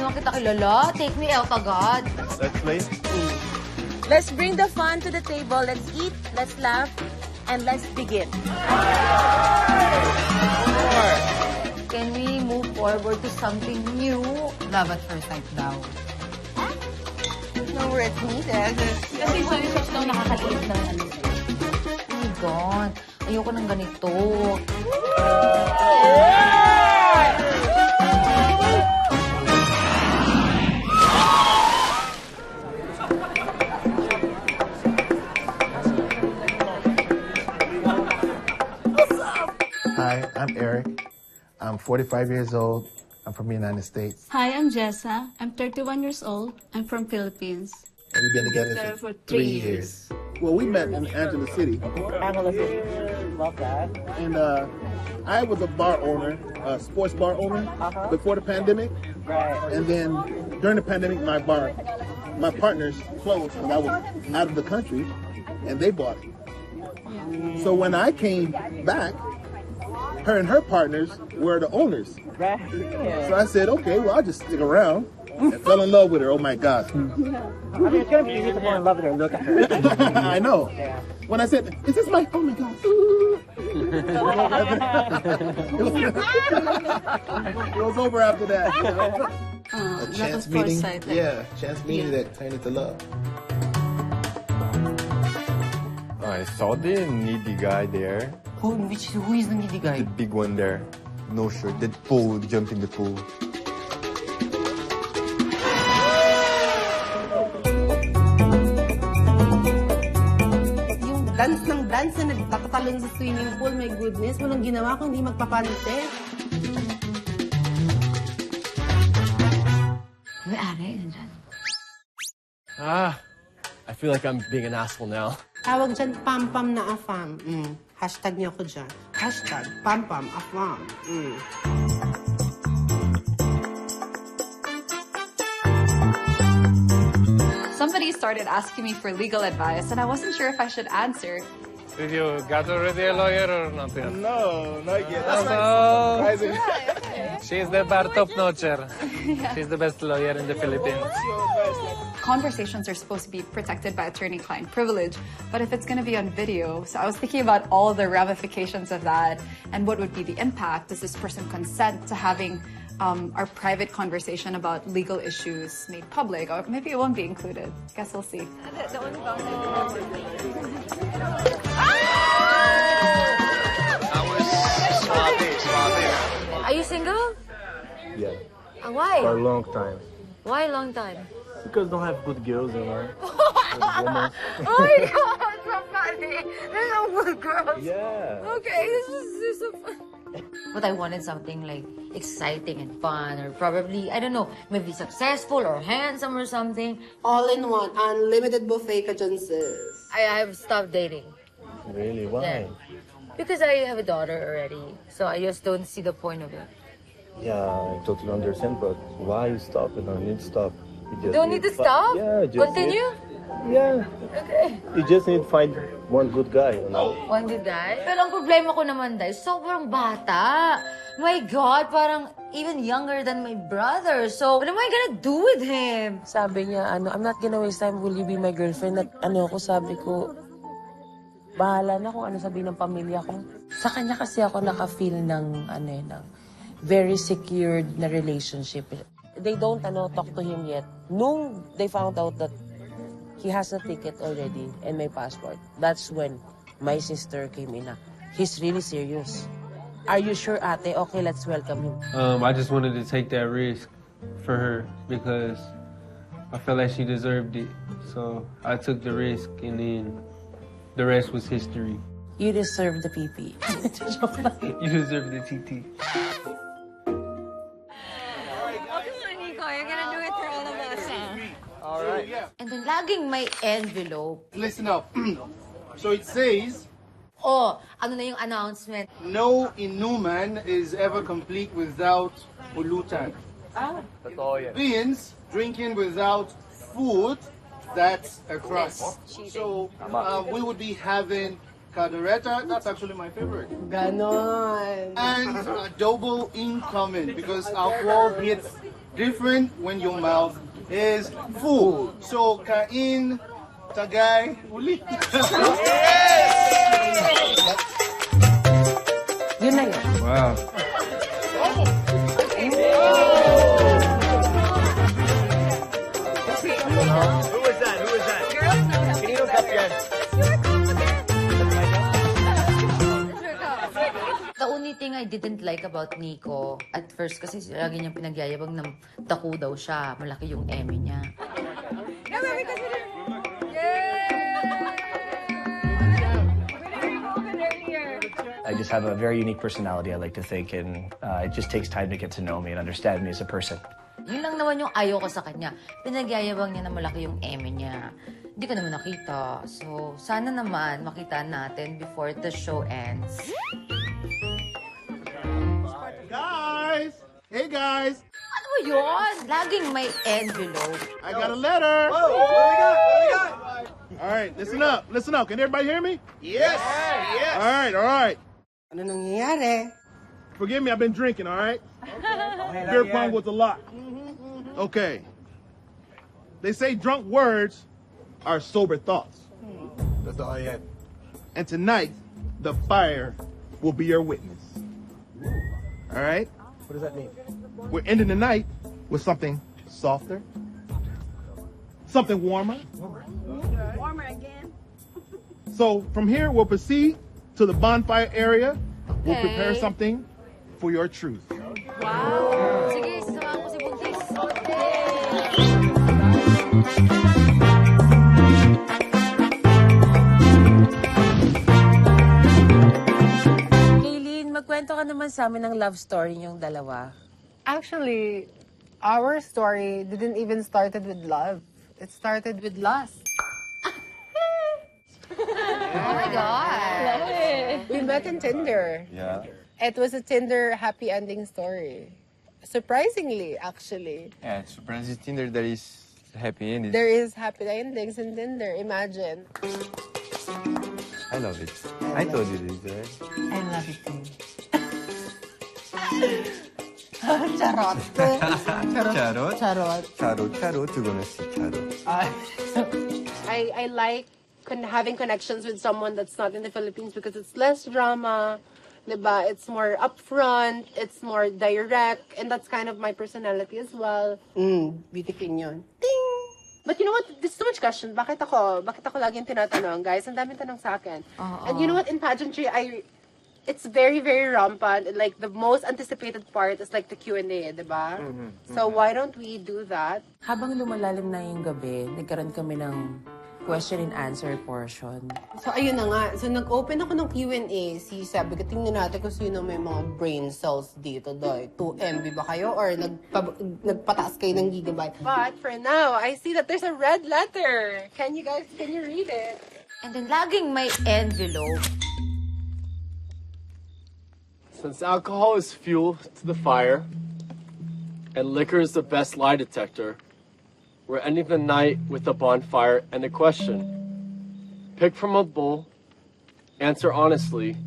naman kita kilala. Take me out agad. Let's play. Let's bring the fun to the table. Let's eat, let's laugh, and let's begin. Can we move forward to something new? Love at first sight daw. Nowhere it's needed. Kasi soy-sauce daw nakakaliit ng ano. Oh my God. Ayoko ng ganito. Hi, I'm Eric. I'm 45 years old. I'm from the United States. Hi, I'm Jessa. I'm 31 years old. I'm from Philippines. And we've been together for 3 years. Well, we met in Angela City. Angela City. Love that. And I was a bar owner, a sports bar owner before the pandemic. Right. And then during the pandemic, my partners closed and I was out of the country and they bought it. So when I came back, her and her partners were the owners. Right. So I said, okay, well, I'll just stick around. And fell in love with her. Oh my God. I mean, it's gonna be easy to fall in love with her and look at her. I know. When I said, is this my, oh my God. It was over after that. You know? A chance meeting. Yeah, chance meeting that turned into love. I saw the needy guy there. Who is the needy guy? The big one there. No shirt. That pool, jumped in the pool. Yung dance ng dance na nagtatatalon sa swimming pool, my goodness, walang ginawa kundi magpapanite. May ari, nandyan. I feel like I'm being an asshole now. Tawag dyan, pam-pam na afam. Hashtag niyo ako dyan. Hashtag, pam-pam, afam. Somebody started asking me for legal advice, and I wasn't sure if I should answer. Did you got already a lawyer or not yet? No, not yet. Oh, Surprising. she's the top notcher. She's the best lawyer in the Philippines. Conversations are supposed to be protected by attorney-client privilege, but if it's going to be on video, so I was thinking about all the ramifications of that and what would be the impact. Does this person consent to having our private conversation about legal issues made public, or maybe it won't be included? Guess we'll see. Are you single? Yeah. Why? For a long time. Why a long time? Because don't have good girls, you know. Oh my God, so funny. There's no good girls. Yeah. Okay, this is so fun. But I wanted something like exciting and fun, or probably, I don't know, maybe successful or handsome or something. All in one, unlimited buffet ka dyan, sis. I have stopped dating. Really? Why? Yeah. Because I have a daughter already, so I just don't see the point of it. Yeah, I totally understand, but why you stop? You don't need to stop. You just Don't need to stop? Yeah, just Continue? Yeah. Okay. You just need to find one good guy, you know. One good guy? Pero ang problema ko naman, dahil sobrang bata. My God, parang even younger than my brother. So, what am I gonna do with him? Sabi niya, I'm not gonna waste time, will you be my girlfriend? At sabi ko, bahala na kung ano sabihin ng pamilya ko. Sa kanya kasi ako naka-feel ng, ng very secured na relationship. They don't, talk to him yet. Nung they found out that he has a ticket already and my passport, that's when my sister came in. He's really serious. Are you sure, ate? Okay, let's welcome him. I just wanted to take that risk for her because I felt like she deserved it. So I took the risk, and then the rest was history. You deserve the PP. Joke lang. You deserve the TT. You're gonna do it for all of us, All right. And then laging may envelope. Listen up. So it says, Oh, ano na yung announcement? no inuman is ever complete without pulutan. Means drinking without food, that's a crust. So we would be having Caldereta, that's actually my favorite. Ganon. And adobo incoming because alcohol hits different when your mouth is full. So kain, tagay, uli. Yun na yun. Wow. Who was that? Can you look up again? The only thing I didn't like about Nico at first kasi lagi niyang pinagyayabang na daku daw siya. Malaki yung eme niya. I just have a very unique personality, I like to think, and it just takes time to get to know me and understand me as a person. Yun lang naman yung ayaw ko sa kanya. Pinagyayabang niya na malaki yung eme niya. Hindi ko naman nakita. So, sana naman makita natin before the show ends. Guys! Hey, guys! Ano ba yun? Laging may envelope. I got a letter. Whoa, what do we got? All right, listen up. Listen up. Can everybody hear me? Yes, yes. All right, all right. Ano nangyayari? Forgive me, I've been drinking, all right? Beer pong was a lot. Okay. They say drunk words are sober thoughts. That's all I had. And tonight, the fire will be your witness. All right? What does that mean? We're ending the night with something softer, something warmer. Warmer again. So from here, we'll proceed to the bonfire area. We'll prepare Okay. something for your truth. Wow! Sige, sasama ko si Buntis. Kaylin, magkwento ka naman sa amin ng love story niyong dalawa. Actually, our story didn't even started with love. It started with lust. Oh my God! We met in Tinder. Yeah. It was a Tinder happy ending story. Surprisingly, actually. Yeah, it's surprising Tinder that is happy ending. There is happy endings in Tinder, imagine. I love it. I told you this, right? I love it too. Charot. Charot. Charot, charot. You're gonna see charot. I like having connections with someone that's not in the Philippines because it's less drama, diba? It's more upfront, it's more direct, and that's kind of my personality as well. Beauty queen yun. Ding! But you know what? There's so much question. Bakit ako laging tinatanong? Guys, ang daming tanong sa akin. And you know what? In pageantry, it's very, very rampant. Like, the most anticipated part is like the Q&A, diba? So why don't we do that? Habang lumalalim na yung gabi, nagkaroon kami ng question and answer portion. So, ayun na nga. So, nag-open ako ng Q&A. Sabi ko, tingnan natin kung sino may mga brain cells dito, doy. 2 MB ba kayo? Or nagpataas kayo ng gigabyte? But, for now, I see that there's a red letter. Can you read it? And then laging may envelope. Since alcohol is fuel to the fire, and liquor is the best lie detector, we're ending the night with a bonfire and a question. Pick from a bowl, answer honestly,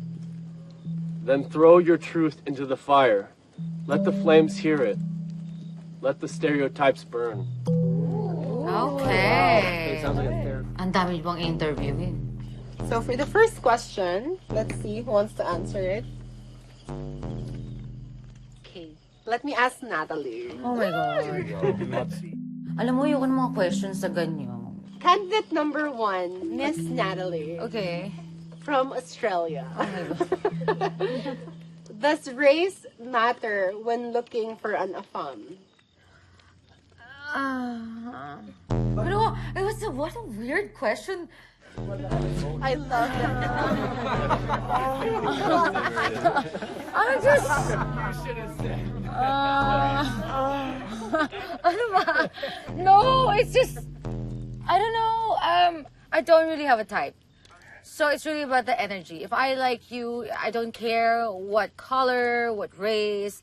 then throw your truth into the fire. Let the flames hear it. Let the stereotypes burn. Okay. It sounds like a therapy. Ang dami bang interviewin. So, for the first question, let's see who wants to answer it. Okay. Let me ask Natalie. Oh my God. Alam mo, yung mga questions sa ganyan. Candidate number 1, Miss Natalie. Okay. From Australia. Oh my God. Does race matter when looking for an affam? Pero, what a weird question. I love that. I'm just... ano ba? No, it's just... I don't know. I don't really have a type. So it's really about the energy. If I like you, I don't care what color, what race.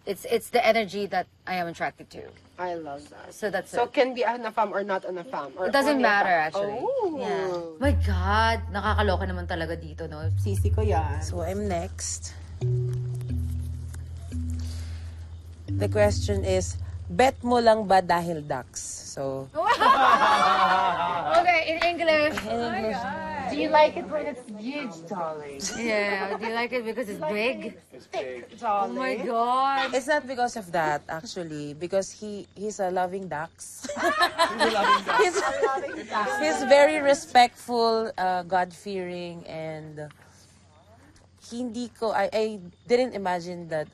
It's the energy that I am attracted to. I love that. So that's So it. can be an AFAM or not an AFAM? Or It doesn't only a matter, FAM? actually. Oh. Yeah. My God, nakakaloka naman talaga dito, no? Sisi ko yan. So I'm next. The question is, bet mo lang ba dahil ducks? So, Okay, in English. Do you like it when it's huge, darling? Yeah, do you like it because it's big? Oh my Darling. God. it's not because of that, actually, because he's a loving ducks. He's very respectful, God-fearing, and I didn't imagine that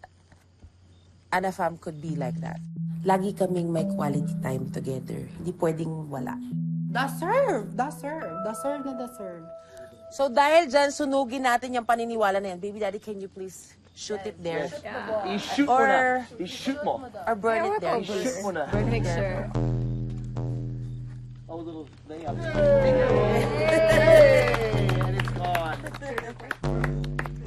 an AFAM could be like that. Lagi kaming may quality time together. Hindi pwedeng wala. Deserve. So dahil dyan, sunugin natin yung paniniwala na yan. Baby Daddy, can you please shoot it there? I-shoot mo na. I-shoot mo. Or burn it there. I-shoot mo na. Burn it there. Oh, little layup. Hey! And it's gone.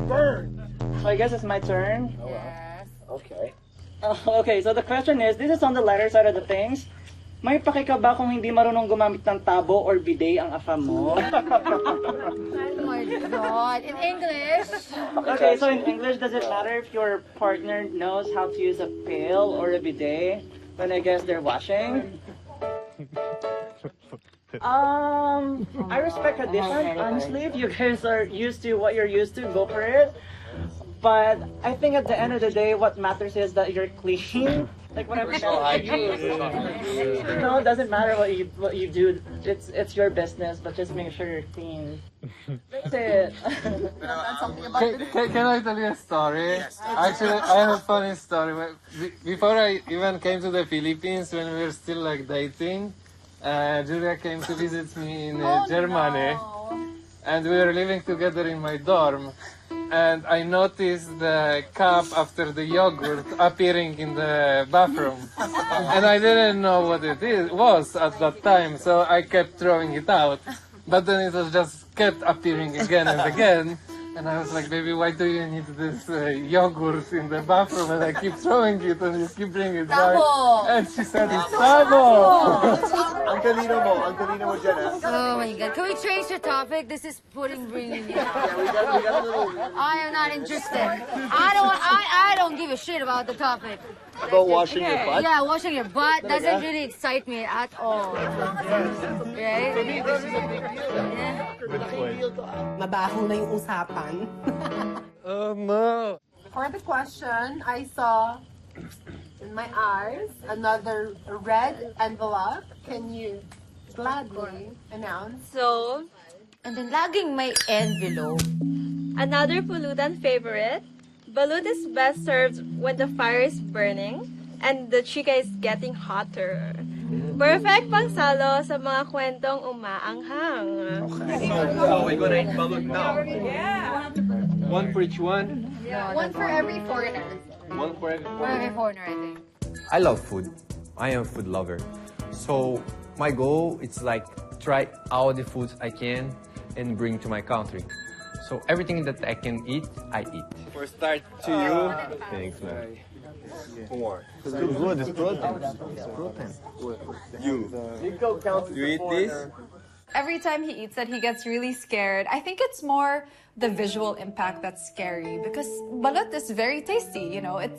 Burn! So I guess it's my turn. Yes. Okay. Okay, so the question is, this is on the lighter side of the things. May paki ka ba kung hindi marunong gumamit ng tabo or bidet ang AFAM mo? Oh my God. In English. Okay, so in English, does it matter if your partner knows how to use a pail or a bidet when I guess they're washing? I respect tradition. Honestly, if you guys are used to what you're used to, go for it. But I think at the end of the day, what matters is that you're clean. Like whatever. No, it doesn't matter what you do. It's your business, but just make sure you're clean. That's it. Can I tell you a story? Yes. Actually, I have a funny story. Before I even came to the Philippines, when we were still like dating, Julia came to visit me in Germany, and we were living together in my dorm. And I noticed the cup after the yogurt appearing in the bathroom, and I didn't know what it was at that time, so I kept throwing it out. But then it was just kept appearing again and again. And I was like, baby, why do you need this yogurt in the bathroom? And I keep throwing it and you keep bringing it back. And she said, it's tabo! Ang talino mo dyan, ah. Oh my God. Can we change the topic? This is bringing me. Yeah, we got a little... I am not interested. I don't give a shit about the topic. About washing your butt? Yeah, washing your butt doesn't really excite me at all. Right? Mabaho na yung usapan. Oh no! For the question, I saw in my eyes another red envelope. Can you gladly announce? So, and then laging may envelope. Another Pulutan favorite. Balut is best served when the fire is burning and the chika is getting hotter. Perfect pangsalo sa mga kwentong umaanghang. So we're gonna eat balut now. Yeah. One for each one? Yeah, one for every foreigner. One for every foreigner, I think. I love food. I am a food lover. So my goal is like try all the foods I can and bring to my country. So everything that I can eat, I eat. For start to you. Thanks, man. More. It's too good. It's protein. It's protein. You eat this? Every time he eats it, he gets really scared. I think it's more the visual impact that's scary because balut is very tasty. You know, it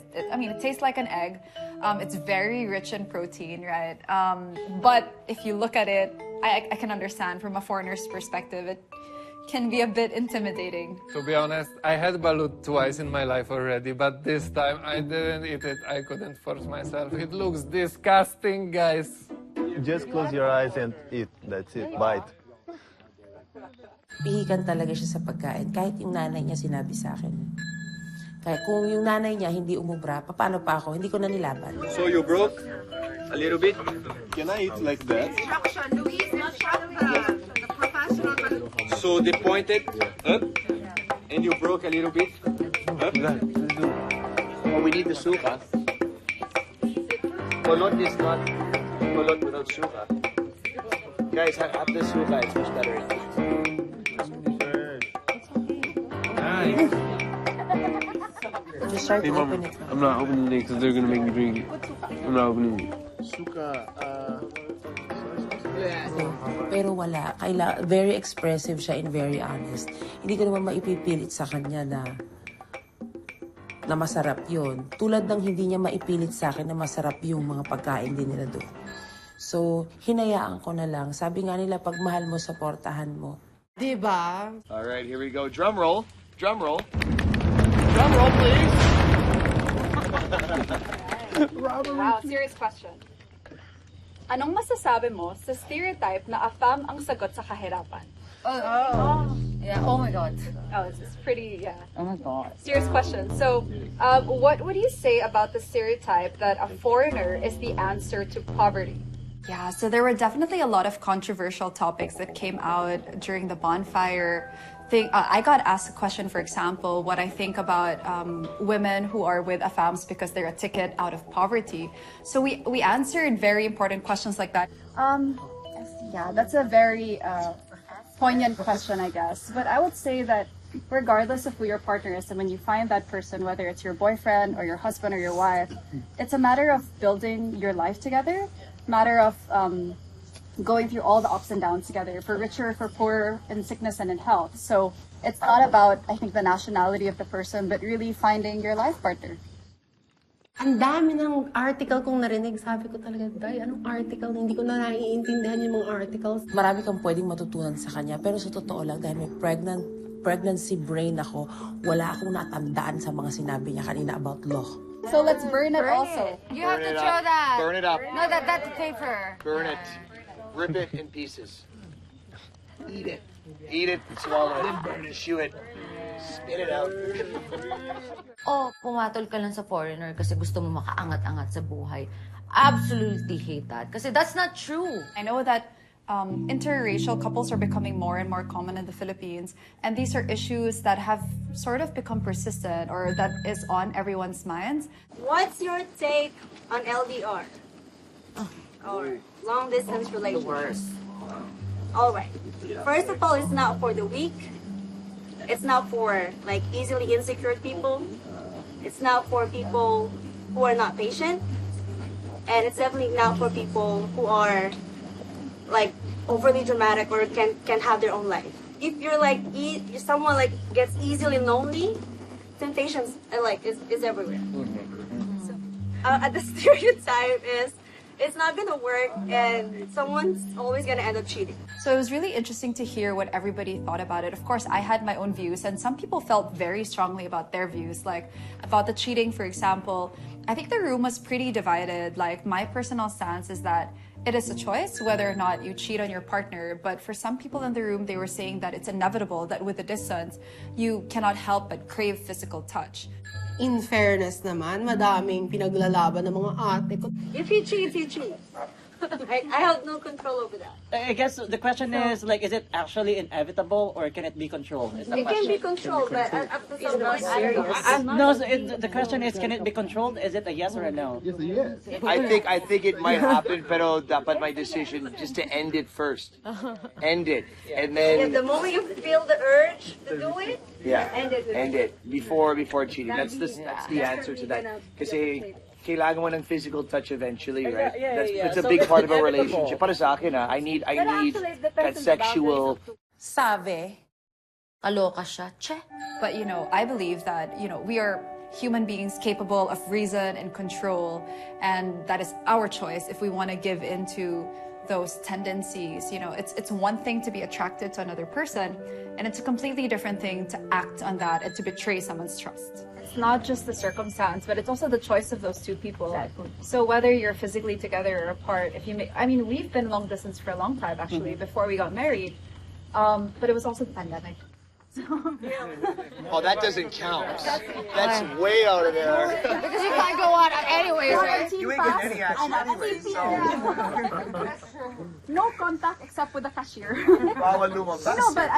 tastes like an egg. It's very rich in protein, right? But if you look at it, I can understand from a foreigner's perspective, it can be a bit intimidating. To be honest, I had balut twice in my life already, but this time I didn't eat it. I couldn't force myself. It looks disgusting, guys. Just close your eyes and eat. That's it. Bite. Pihikan talaga siya sa pagkain. Kahit yung nanay niya sinabi sa akin. Kaya kung yung nanay niya hindi umubra, paano pa ako? Hindi ko na nilaban. So you broke a little bit? Can I eat like that? So they pointed up, and you broke a little bit up. Oh, we need the suka. Kolot is not kolot without suka. Guys, have the suka. It's much better. Nice. Just try to open it. I'm not opening it because they're gonna make me drink it. I'm not opening it. Pero wala. Very expressive siya and very honest. Hindi ko naman maipipilit sa kanya na masarap yun. Tulad ng hindi niya maipilit sa akin na masarap yung mga pagkain din nila doon. So, hinayaan ko na lang. Sabi nga nila, pag mahal mo, supportahan mo. Diba? All right, here we go. Drum roll. Drum roll. Drum roll, please. Wow, serious question. Anong masasabi mo sa stereotype na AFAM ang sagot sa kahirapan? Yeah, oh my God. Oh, it's pretty, yeah. Oh my God. Serious question. So, what would you say about the stereotype that a foreigner is the answer to poverty? Yeah, so there were definitely a lot of controversial topics that came out during the bonfire thing. I got asked a question, for example, what I think about women who are with AFAMs because they're a ticket out of poverty. So we answered very important questions like that. Yeah, that's a very poignant question, I guess. But I would say that regardless of who your partner is, and when you find that person, whether it's your boyfriend or your husband or your wife, it's a matter of building your life together. Matter of going through all the ups and downs together, for richer, for poorer, in sickness and in health. So it's not about, I think, the nationality of the person, but really finding your life partner. Ang dami ng article kong narinig. Sabi ko talaga, Day, anong article? Hindi ko na naiintindihan yung mga articles. Marami kang pwedeng matutunan sa kanya. Pero sa totoo lang, dahil may pregnancy brain ako, wala akong natandaan sa mga sinabi niya kanina about law. So let's burn it also. You have to throw that. Burn it up. No, that's paper. Burn it. Rip it in pieces. Eat it. Eat it, swallow it, burn it, chew it, spit it out. Pumatol ka lang sa foreigner kasi gusto mo makaangat-angat sa buhay. Absolutely hate that. Kasi that's not true. I know that interracial couples are becoming more and more common in the Philippines, and these are issues that have sort of become persistent or that is on everyone's minds. What's your take on LDR? Or long distance relationship? All right. First of all, it's not for the weak. It's not for like easily insecure people. It's not for people who are not patient. And it's definitely not for people who are like overly dramatic or can have their own life. If you're like someone like gets easily lonely, temptations is everywhere. So, the stereotype is it's not gonna work and someone's always gonna end up cheating. So it was really interesting to hear what everybody thought about it. Of course, I had my own views, and some people felt very strongly about their views, like about the cheating, for example. I think the room was pretty divided. Like, my personal stance is that it is a choice whether or not you cheat on your partner, but for some people in the room, they were saying that it's inevitable that with the distance, you cannot help but crave physical touch. In fairness naman, madaming pinaglalaban ng mga ate ko. If he cheats, he cheats. I have no control over that. I guess the question is, like, is it actually inevitable or can it be controlled? It can be controlled, but up to some point, I don't know. No, so the question is, can it be controlled? Is it a yes or a no? Yes, a yes. I think it might happen, pero dapat my decision just to end it first. End it, and then The moment you feel the urge to do it, end it before cheating. That's the answer to that. Kasi kailangan mo ng physical touch eventually, right? That's a big part of a relationship. Para sa akin, I need that sexual. Sabi, kaloka siya. Che. But, I believe that, we are human beings capable of reason and control, and that is our choice if we want to give into those tendencies. It's one thing to be attracted to another person, and it's a completely different thing to act on that and to betray someone's trust. It's not just the circumstance, but it's also the choice of those two people. Exactly. So whether you're physically together or apart, we've been long distance for a long time, actually, before we got married. But it was also the pandemic. Oh, that doesn't count. That's way out of there. Because you can't go on anyways, right? You ain't getting any action anyway, so. No contact except with the cashier. Bawal lumabas. No, but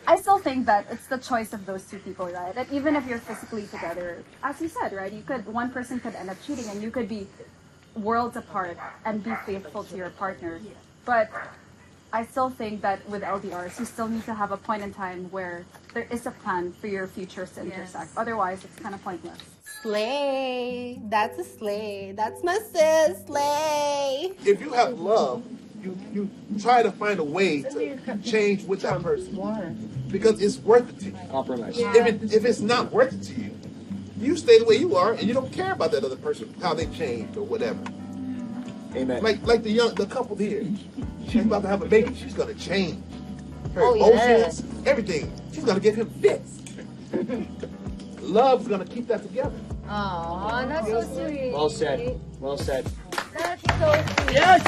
I still think that it's the choice of those two people, right? That even if you're physically together, as you said, right, one person could end up cheating and you could be worlds apart and be faithful to your partner. But I still think that with LDRs, you still need to have a point in time where there is a plan for your futures to intersect. Otherwise, it's kind of pointless. Slay. That's a slay. That's my sis. Slay. If you have love, you try to find a way to change with that person because it's worth it to you. Compromise. If it's not worth it to you, you stay the way you are and you don't care about that other person, how they changed or whatever. Amen. Like the couple here. She's about to have a baby. She's gonna change her Oh, emotions, everything. She's gonna get him fixed. Love's gonna keep that together. Oh, that's so sweet. Well said. Well said. That's so sweet. Yes!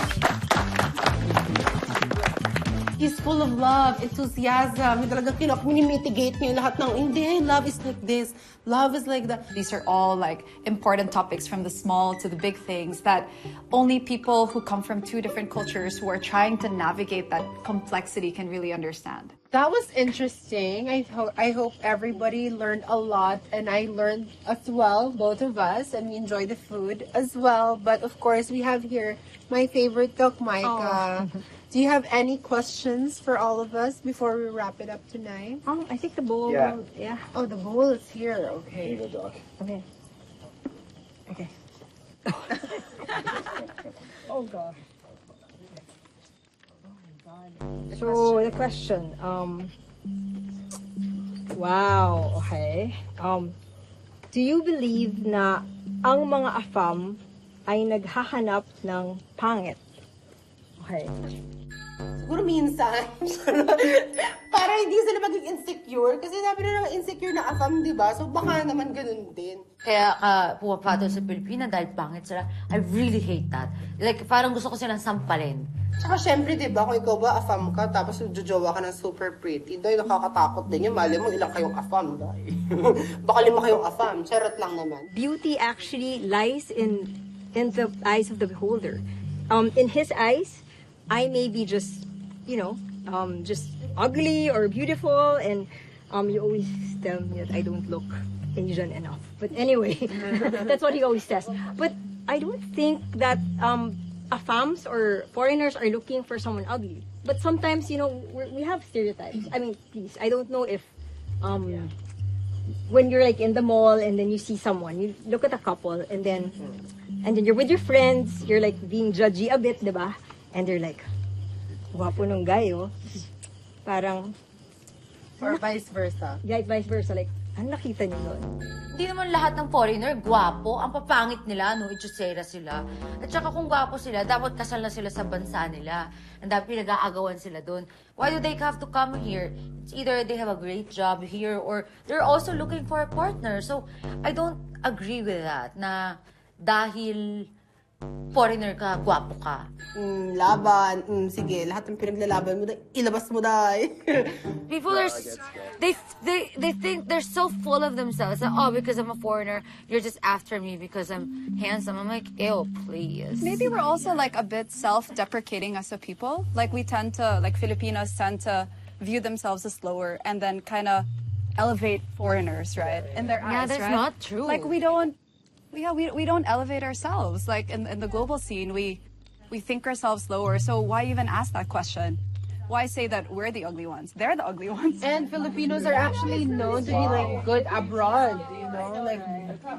He's full of love, enthusiasm. Yung talagang minimitigate niya lahat ng, hindi, love is like this. Love is like that. These are all like important topics from the small to the big things that only people who come from two different cultures who are trying to navigate that complexity can really understand. That was interesting. I hope everybody learned a lot, and I learned as well, both of us, and we enjoyed the food as well. But of course, we have here my favorite Doc Micah. Do you have any questions for all of us before we wrap it up tonight? I think the bowl. Yeah. Oh, the bowl is here. Okay. Here you go, Doc. Okay. Okay. Oh God. So the question, wow, okay. Do you believe na ang mga AFAM ay naghahanap ng pangit? Okay. Siguro minsan, para hindi sila maging insecure. Kasi sabi na naman insecure na AFAM, di ba? So baka naman ganun din. Kaya pumapatol sa Pilipina dahil pangit sila. I really hate that. Like, parang gusto ko silang sampalin. Tsaka syempre, di ba, kung ikaw ba AFAM ka, tapos jojowa ka ng super pretty, dahil nakakatakot din yun. Mali mo, ilang kayong AFAM, dahil. Baka 5 kayong AFAM. Charot lang naman. Beauty actually lies in the eyes of the beholder. In his eyes, I may be just, just ugly or beautiful, and you always tell me that I don't look Asian enough. But anyway, that's what he always says. But I don't think that AFAMs or foreigners are looking for someone ugly. But sometimes, we have stereotypes. I mean, please, I don't know if when you're like in the mall and then you see someone, you look at a couple and then you're with your friends, you're like being judgy a bit, diba? And they're like, guwapo nung guy, oh. Parang, or vice versa. Yeah, vice versa. Like, ano nakita niyo nun? Hindi naman lahat ng foreigner gwapo. Ang papangit nila, no? Ichusera sila. At saka kung gwapo sila, dapat kasal na sila sa bansa nila. And dapat pinag-aagawan sila doon. Why do they have to come here? It's either they have a great job here or they're also looking for a partner. So, I don't agree with that na dahil foreigner ka, gwapo ka. Laban. Sige, lahat ng pinaglalaban mo, ilabas mo dahil. People are, they think they're so full of themselves that, oh, because I'm a foreigner, you're just after me because I'm handsome. I'm like, ew, please. Maybe we're also like a bit self-deprecating as a people. Like Filipinos tend to view themselves as lower and then kind of elevate foreigners, right? In their eyes, Yeah, that's right? not true. Like we don't elevate ourselves. Like in the global scene, we think ourselves lower. So why even ask that question? Why say that we're the ugly ones? They're the ugly ones. And Filipinos are actually known to be like good abroad, like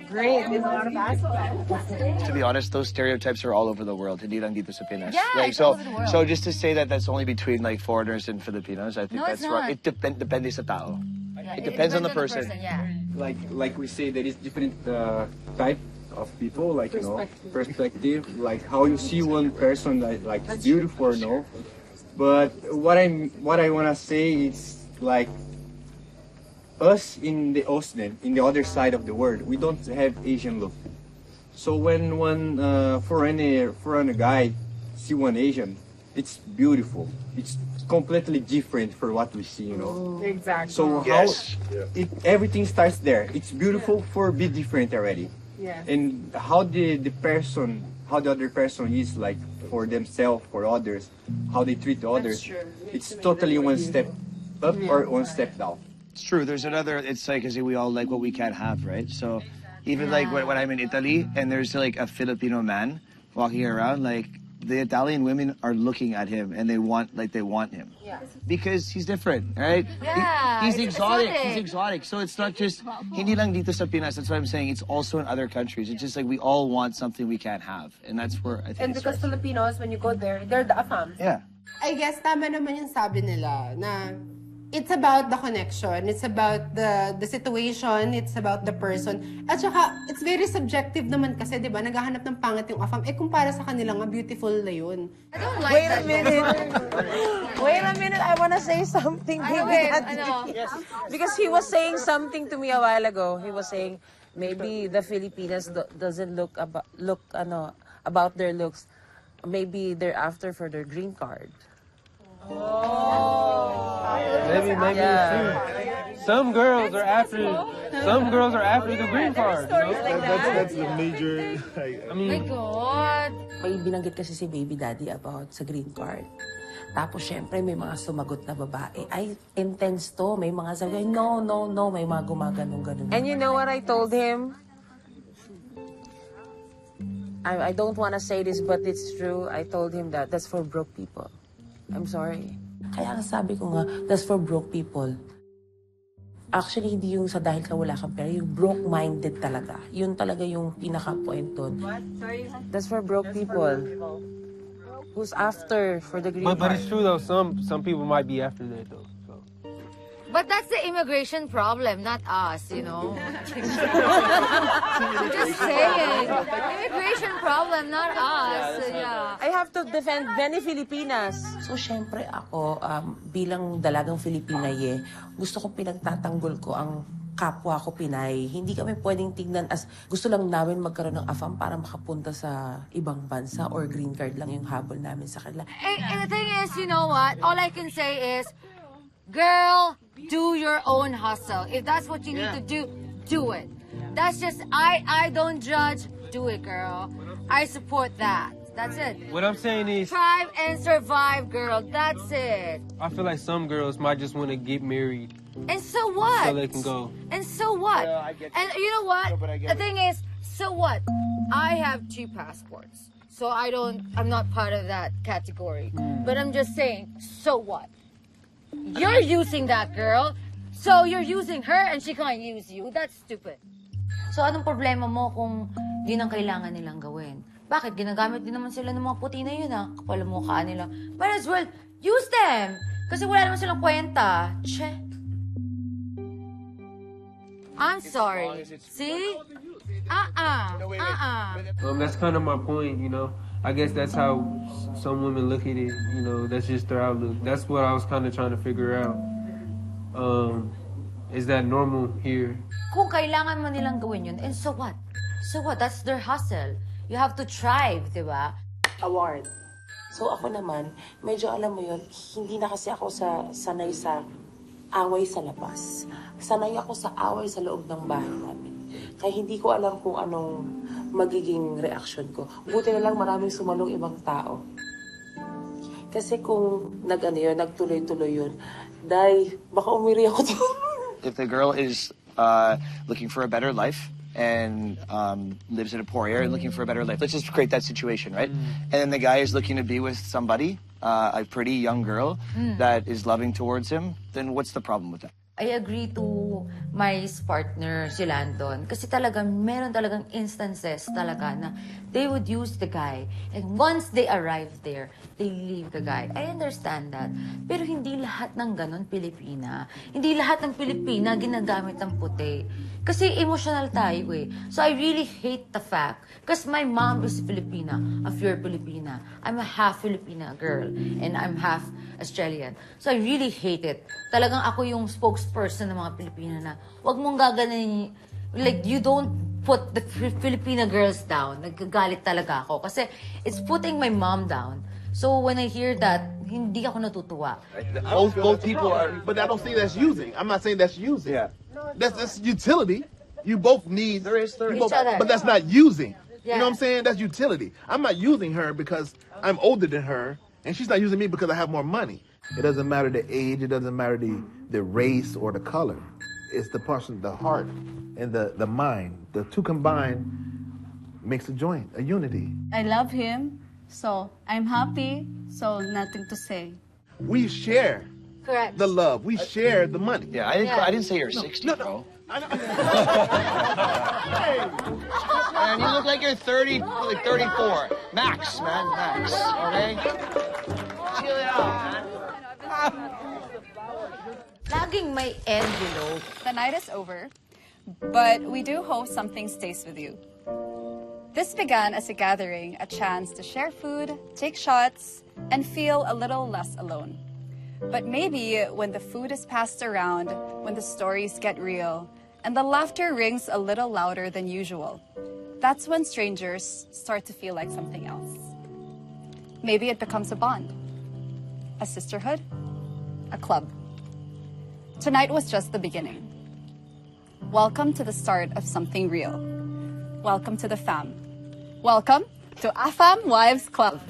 great in a lot of aspects. To be honest, those stereotypes are all over the world. Hindi lang dito sa Pinas. Yeah, like, it's all over the world. So just to say that that's only between like foreigners and Filipinos, I think No, that's it's wrong. not. It depende sa tao. Yeah, It depends on the person. Yeah. Like we say, there is different type of people, like perspective, like how you see one person like beautiful or no. But what I wanna say is like us in the Osnen, in the other side of the world, we don't have Asian look. So when one foreigner guy see one Asian, it's beautiful. It's completely different for what we see, Exactly. So everything starts there. It's beautiful for be different already. Yeah. And how the other person is like for themselves, for others, how they treat others. It's totally one step up or one step down. It's true. There's another. It's like, we all like what we can't have, right? So even like when I'm in Italy and there's like a Filipino man walking around, like the Italian women are looking at him and they want him. Yeah. Because he's different, right? Yeah, He's it's exotic. exotic. He's exotic. So it's not just hindi lang dito sa Pinas. That's what I'm saying. It's also in other countries. It's just like we all want something we can't have, and that's where I think. And because Filipinos, when you go there, they're the afam. Yeah. I guess tama naman yung sabi nila na it's about the connection, it's about the situation, it's about the person. At saka, it's very subjective naman kasi, di ba, naghahanap ng pangit yung afam. Kung para sa kanila nga, beautiful na yun. I don't like Wait that. a minute. Wait a minute. I want to say something. Baby Daddy. Because he was saying something to me a while ago. He was saying maybe the Filipinas doesn't look about their looks. Maybe they're after for their green card. Maybe true. Some girls are after the green card. You know? That's the major. Oh my God. May binanggit kasi si Baby Daddy about sa green card. Tapos syempre may mga sumagot na babae. Ay, intense to. May mga sabi, no. May mga gumaganong-ganon. And you know what I told him? I don't want to say this, but it's true. I told him that's for broke people. I'm sorry. Kaya nga sabi ko nga, that's for broke people. Actually, hindi yung sa dahil ka wala kang pera, yung broke-minded talaga. Yun talaga yung pinaka-point doon. What? Sorry? That's for broke people. Who's after for the green But card. it's true though. Some people might be after that though. So. But that's the immigration problem, not us, you know. I'm just saying. Immigration problem, not us. Yeah. I have to defend many Filipinas. So, syempre ako, bilang dalagang Filipinay, gusto ko pinagtatanggol ko ang kapwa ko Pinay. Hindi kami pwedeng tignan as gusto lang namin magkaroon ng AFAM para makapunta sa ibang bansa or green card lang yung habol namin sa kanila. And the thing is, you know what? All I can say is, girl, do your own hustle. If that's what you need to do, do it. That's just, I don't judge. Do it, girl. I support that. That's it. What I'm saying is, Thrive and survive, girl. That's it. I feel like some girls might just want to get married And so what? so they can go. And so what? Yeah, I get And you. you know what? No, but I get The thing is, so what? I have 2 passports. So I'm not part of that category. But I'm just saying, so what? You're using that girl. So you're using her and she can't use you. That's stupid. So anong problema mo kung yun ang kailangan nilang gawin? Bakit? Ginagamit din naman sila ng mga puti na yun, ha? Kapal ang mukha nila. Might as well, use them! Kasi wala naman silang kwenta. Che. I'm sorry. See? That's kind of my point, you know. I guess that's how some women look at it, you know. That's just their outlook. That's what I was kind of trying to figure out. Is that normal here? Kung kailangan man nilang gawin yun, and so what? So what? That's their hustle. You have to thrive, di ba? Award. So ako naman, medyo alam mo yun, hindi na kasi ako sanay sa away sa labas. Sanay ako sa away sa loob ng bahay namin. Kaya hindi ko alam kung anong magiging reaction ko. Buti na lang maraming sumalong ibang tao. Kasi kung nagtuloy-tuloy yun, baka umiri ako doon. If the girl is looking for a better life and lives in a poor area looking for a better life, let's just create that situation, right? And then the guy is looking to be with somebody, a pretty young girl that is loving towards him, then what's the problem with that? I agree to my partner, si Landon. Kasi meron talagang instances talaga na they would use the guy. And once they arrive there, they leave the guy. I understand that. Pero hindi lahat ng ganon Pilipina. Hindi lahat ng Pilipina ginagamit ng puti. Kasi emotional tayo eh. So I really hate the fact. Because my mom is Filipina, a pure Filipina. I'm a half Filipina girl. And I'm half Australian. So I really hate it. Talagang ako yung spokesperson ng mga Pilipina na wag mong gaganin, like you don't put the Filipina girls down. Nagkagalit talaga ako. Kasi it's putting my mom down. So when I hear that, hindi ako natutuwa. Both people are, but I don't see that's using. I'm not saying that's using. Yeah. That's utility. You both need, Each other. but that's not using. Yeah. You know what I'm saying? That's utility. I'm not using her because I'm older than her, and she's not using me because I have more money. It doesn't matter the age, it doesn't matter the race or the color. It's the person, the heart, and the mind. The two combined makes a joint, a unity. I love him, So I'm happy, so nothing to say. We share Correct. the love. We share the money. Yeah, I didn't say you're 60, bro. Man, you look like you're 30, like 34. Max, man, max. Okay? Chill it out, man. Laging may envelope. The night is over, but we do hope something stays with you. This began as a gathering, a chance to share food, take shots, and feel a little less alone. But maybe when the food is passed around, when the stories get real, and the laughter rings a little louder than usual, that's when strangers start to feel like something else. Maybe it becomes a bond, a sisterhood, a club. Tonight was just the beginning. Welcome to the start of something real. Welcome to the fam. Welcome to AFAM Wives Club.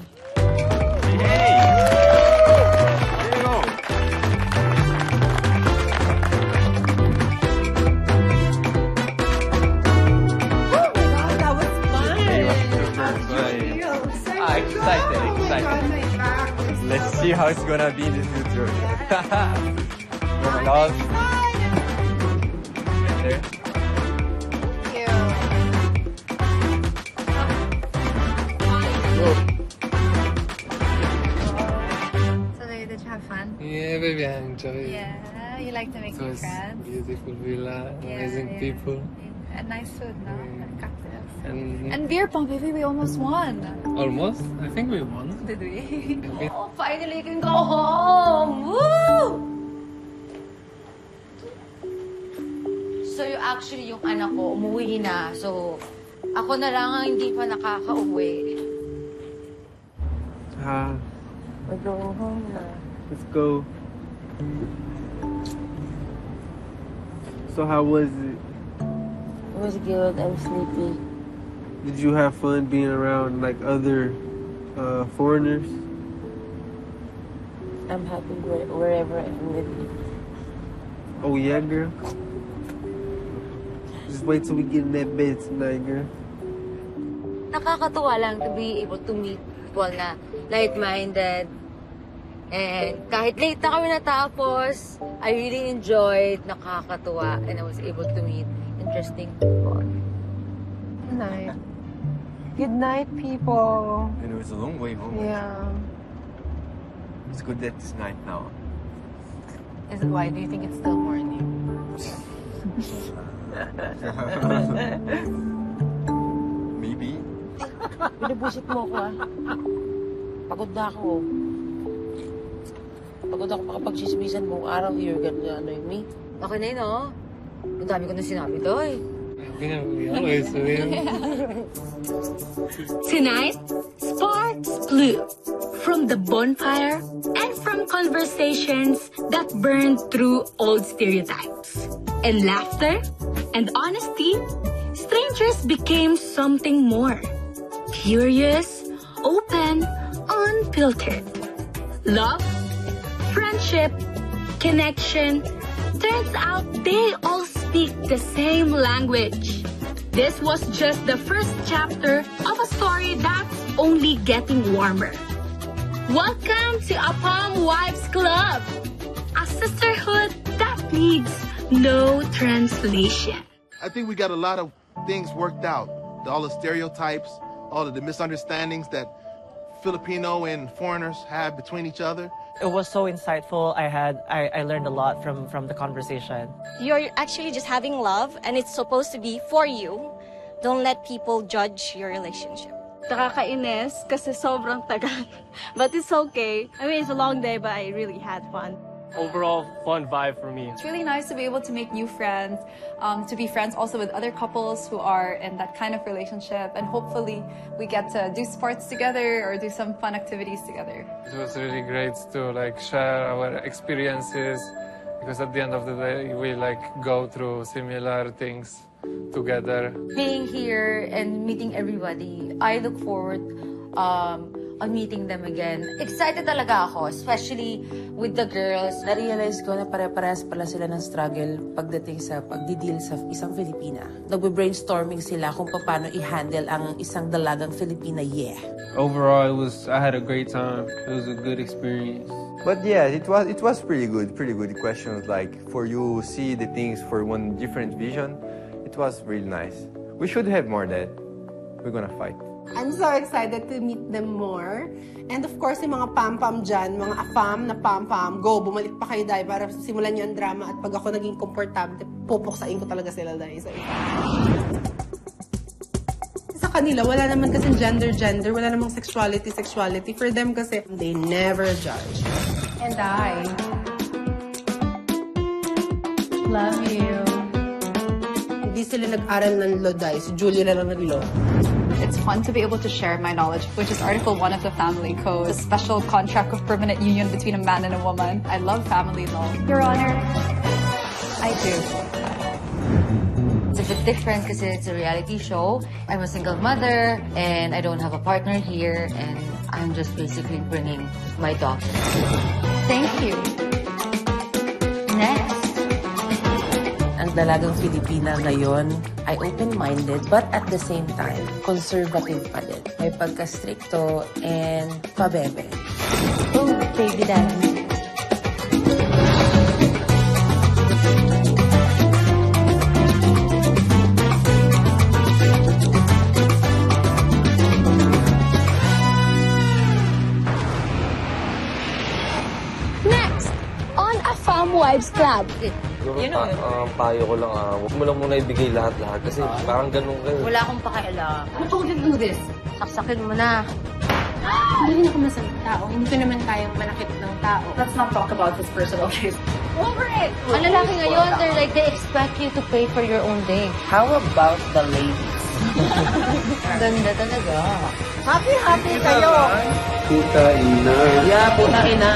Excited. Let's see how it's gonna be in the future. Oh my God. There. So did you have fun? Yeah, baby, I enjoyed it. Yeah, you like to make It new was friends? beautiful villa, amazing yeah. people. And nice food, no? Cocktails. And And beer pong, baby, we almost won. almost, I think we won. Did we? Oh, finally can go home! Woo! So, actually, yung anak ko, umuwi na. So, ako na lang ang hindi pa nakaka-uwi. We're going home na. Let's go. So how was it? It was good. I'm sleepy. Did you have fun being around like other foreigners? I'm happy wherever I'm with you. Oh yeah, girl. Just wait till we get in that bed tonight, girl. Nakakatuwa lang to be able to meet people na like-minded. And kahit late na kami natapos, I really enjoyed, nakakatuwa, and I was able to meet interesting people. Good night. Good night, people. And it was a long way home. Yeah. It's good that it's night now. Is it why? Do you think it's still morning? Maybe. Binubusit mo ako, ah. Pagod na ako. Pagod ako makapagsismisan buong araw. You're gonna annoy me. Okay na yun, oh. Ang dami ko na sinabi, Doy. Yeah, we always win. Tonight, sparks flew from the bonfire and from conversations that burned through old stereotypes. And laughter and honesty, strangers became something more. Curious, open, unfiltered. Love, friendship, connection. Turns out they all speak the same language. This was just the first chapter of a story that's only getting warmer. Welcome to AFAM Wives Club, a sisterhood that needs no translation. I think we got a lot of things worked out. All the stereotypes, all of the misunderstandings that Filipino and foreigners have between each other. It was so insightful. I learned a lot from the conversation. You're actually just having love, and it's supposed to be for you. Don't let people judge your relationship. Nakakainis kasi sobrang tagal. But it's okay. I mean, it's a long day, but I really had fun. Overall, fun vibe for me. It's really nice to be able to make new friends, to be friends also with other couples who are in that kind of relationship, and hopefully we get to do sports together or do some fun activities together. It was really great to like share our experiences because at the end of the day we like go through similar things together. Being here and meeting everybody, I look forward on meeting them again. Excited talaga ako, especially with the girls. Na-realize ko na pare-parehas pala sila ng struggle pagdating sa pagdideal sa isang Filipina. Nagbe-brainstorming sila kung paano i-handle ang isang dalagang Filipina, Overall, I had a great time. It was a good experience. But yeah, it was pretty good. The question was like, for you see the things for one different vision, it was really nice. We should have more of that. We're gonna fight. I'm so excited to meet them more. And of course, yung mga pam-pam dyan, mga afam na pam-pam, go, bumalik pa kayo dahil para simulan nyo ang drama. At pag ako naging komportable, pupuksain ko talaga sila dahil sa isa. Sa kanila, wala naman kasing gender, wala namang sexuality. For them kasi, they never judge. And I love you. Hindi sila nag-aral ng Loday. Si Julia na lang nag-law. It's fun to be able to share my knowledge, which is Article 1 of the Family Code, a special contract of permanent union between a man and a woman. I love family law. Your Honor, I do. It's a bit different kasi it's a reality show. I'm a single mother and I don't have a partner here and I'm just basically bringing my daughter. Thank you. Next. Ang dalagang Filipina ngayon ay open-minded but at the same time, conservative pa din. May pagka-stricto and pabebe. Oh, baby daddy. Next, on a Farm Wives Club. Payo ko lang, huwag mo lang muna ibigay lahat-lahat kasi parang ganun kayo. Wala akong pakialam. I told you to do this. Saksakin mo na. Hindi rin ako masamang tao. Hindi ko naman kayang manakit ng tao. Let's not talk about this personal case. Over it! Ang lalaki ngayon, they expect you to pay for your own day. How about the ladies? Ganda talaga. Happy kayo! Puta ina. Yeah, puta ina.